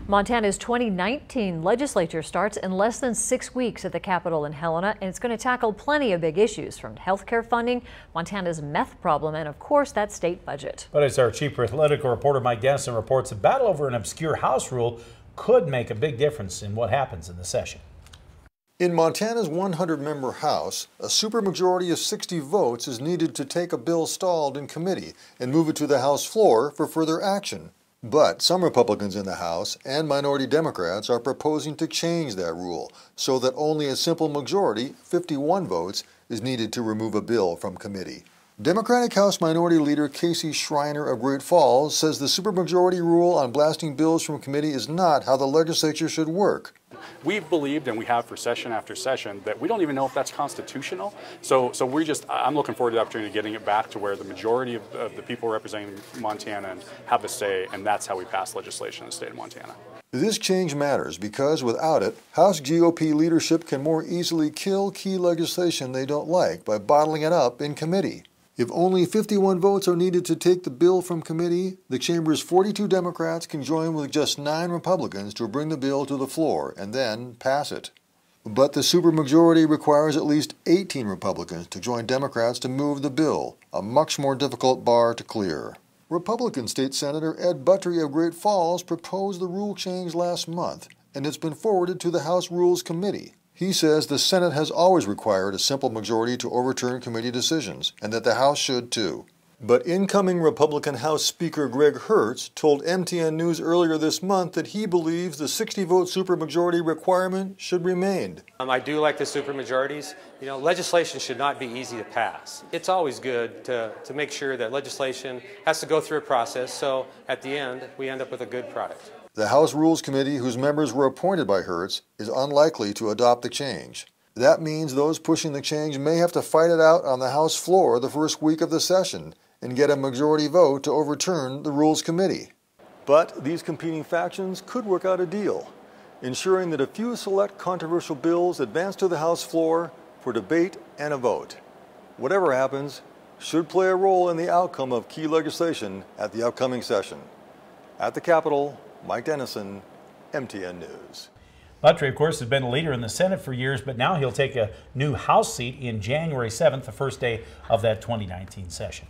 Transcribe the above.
Montana's 2019 legislature starts in less than 6 weeks at the Capitol in Helena, and it's going to tackle plenty of big issues from healthcare funding, Montana's meth problem, and of course that state budget. But as our chief political reporter Mike Dennison reports, a battle over an obscure House rule could make a big difference in what happens in the session. In Montana's 100-member House, a supermajority of 60 votes is needed to take a bill stalled in committee and move it to the House floor for further action. But some Republicans in the House and minority Democrats are proposing to change that rule so that only a simple majority, 51 votes, is needed to remove a bill from committee. Democratic House Minority Leader Casey Schreiner of Great Falls says the supermajority rule on blasting bills from committee is not how the legislature should work. We've believed, and we have for session after session, that we don't even know if that's constitutional. So I'm looking forward to the opportunity of getting it back to where the majority of the people representing Montana have a say, and that's how we pass legislation in the state of Montana. This change matters because without it, House GOP leadership can more easily kill key legislation they don't like by bottling it up in committee. If only 51 votes are needed to take the bill from committee, the chamber's 42 Democrats can join with just 9 Republicans to bring the bill to the floor and then pass it. But the supermajority requires at least 18 Republicans to join Democrats to move the bill, a much more difficult bar to clear. Republican State Senator Ed Buttrey of Great Falls proposed the rule change last month, and it's been forwarded to the House Rules Committee. He says the Senate has always required a simple majority to overturn committee decisions, and that the House should too. But incoming Republican House Speaker Greg Hertz told MTN News earlier this month that he believes the 60-vote supermajority requirement should remain. I do like the supermajorities. You know, legislation should not be easy to pass. It's always good to make sure that legislation has to go through a process, so at the end we end up with a good product. The House Rules Committee, whose members were appointed by Hertz, is unlikely to adopt the change. That means those pushing the change may have to fight it out on the House floor the first week of the session and get a majority vote to overturn the Rules Committee. But these competing factions could work out a deal, ensuring that a few select controversial bills advance to the House floor for debate and a vote. Whatever happens, should play a role in the outcome of key legislation at the upcoming session. At the Capitol, Mike Dennison, MTN News. Buttrey, of course, has been a leader in the Senate for years, but now he'll take a new House seat in January 7th, the first day of that 2019 session.